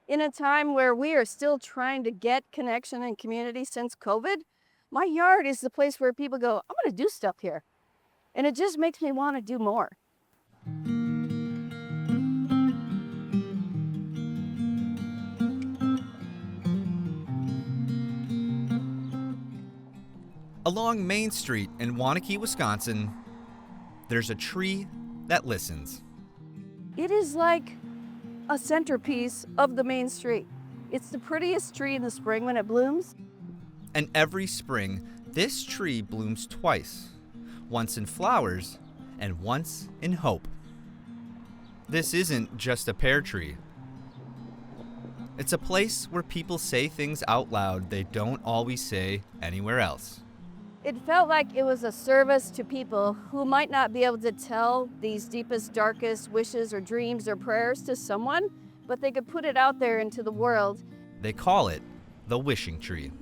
In a time where we are still trying to get connection and community since COVID, my yard is the place where people go, I'm going to do stuff here. And it just makes me want to do more. Along Main Street in Waunakee, Wisconsin, there's a tree that listens. It is like a centerpiece of the main street. It's the prettiest tree in the spring when it blooms. And every spring, this tree blooms twice, once in flowers and once in hope. This isn't just a pear tree. It's a place where people say things out loud they don't always say anywhere else. It felt like it was a service to people who might not be able to tell these deepest, darkest wishes or dreams or prayers to someone, but they could put it out there into the world. They call it the wishing tree.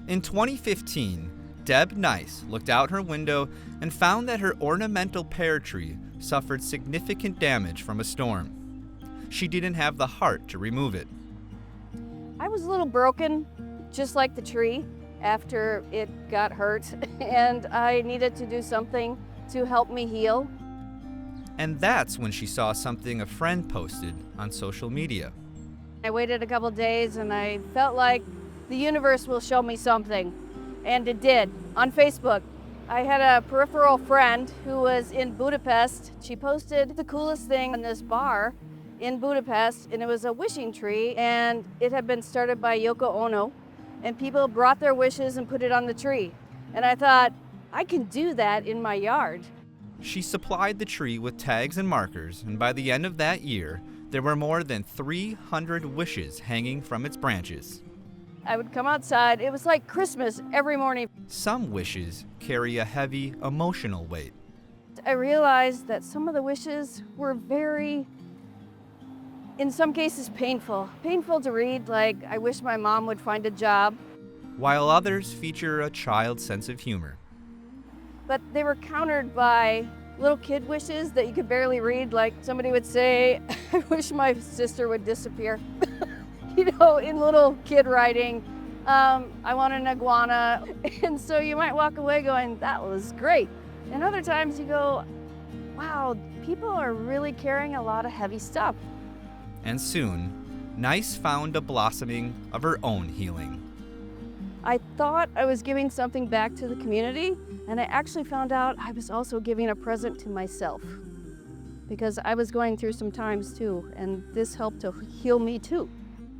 In 2015, Deb Nice looked out her window and found that her ornamental pear tree suffered significant damage from a storm. She didn't have the heart to remove it. I was a little broken, just like the tree, after it got hurt, and I needed to do something to help me heal. And that's when she saw something a friend posted on social media. I waited a couple days and I felt like the universe will show me something, and it did. On Facebook, I had a peripheral friend who was in Budapest. She posted the coolest thing in this bar in Budapest, and it was a wishing tree, and it had been started by Yoko Ono, and people brought their wishes and put it on the tree. And I thought, I can do that in my yard. She supplied the tree with tags and markers, and by the end of that year, there were more than 300 wishes hanging from its branches. I would come outside. It was like Christmas every morning. Some wishes carry a heavy emotional weight. I realized that some of the wishes were very, in some cases, painful. Painful to read, like, I wish my mom would find a job. While others feature a child's sense of humor. But they were countered by little kid wishes that you could barely read. Like somebody would say, I wish my sister would disappear. In little kid writing, I want an iguana. And so you might walk away going, that was great. And other times you go, wow, people are really carrying a lot of heavy stuff. And soon, Nice found a blossoming of her own healing. I thought I was giving something back to the community, and I actually found out I was also giving a present to myself, because I was going through some times too, and this helped to heal me too.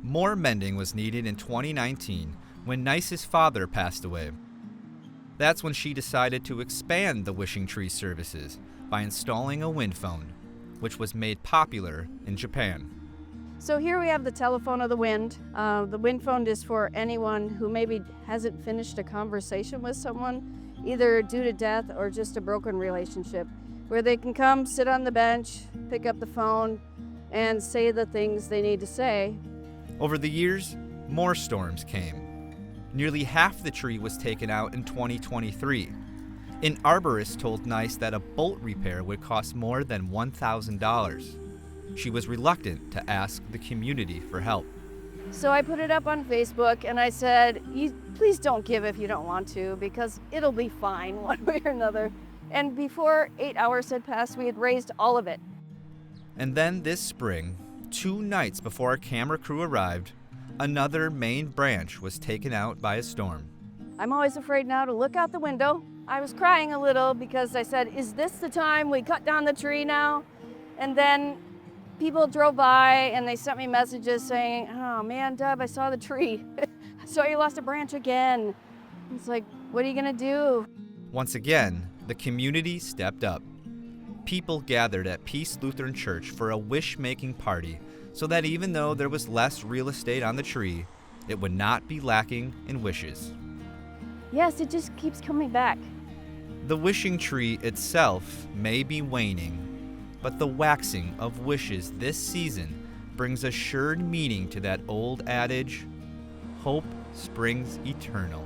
More mending was needed in 2019 when Nice's father passed away. That's when she decided to expand the wishing tree services by installing a wind phone, which was made popular in Japan. So here we have the telephone of the wind. The wind phone is for anyone who maybe hasn't finished a conversation with someone, either due to death or just a broken relationship, where they can come, sit on the bench, pick up the phone, and say the things they need to say. Over the years, more storms came. Nearly half the tree was taken out in 2023. An arborist told Nice that a bolt repair would cost more than $1,000. She was reluctant to ask the community for help. So I put it up on Facebook and I said, please don't give if you don't want to, because it'll be fine one way or another. And before 8 hours had passed, we had raised all of it. And then this spring, 2 nights before our camera crew arrived, another main branch was taken out by a storm. I'm always afraid now to look out the window. I was crying a little because I said, is this the time we cut down the tree now? And then people drove by and they sent me messages saying, oh man, Deb, I saw the tree. I saw you lost a branch again. It's like, what are you gonna do? Once again, the community stepped up. People gathered at Peace Lutheran Church for a wish-making party so that even though there was less real estate on the tree, it would not be lacking in wishes. Yes, it just keeps coming back. The wishing tree itself may be waning, but the waxing of wishes this season brings assured meaning to that old adage, hope springs eternal.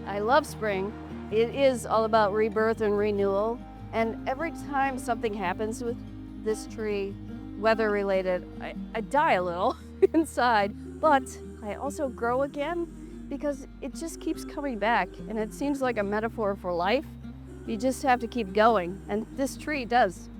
I love spring. It is all about rebirth and renewal. And every time something happens with this tree, weather related, I die a little inside, but I also grow again because it just keeps coming back, and it seems like a metaphor for life. You just have to keep going, and this tree does.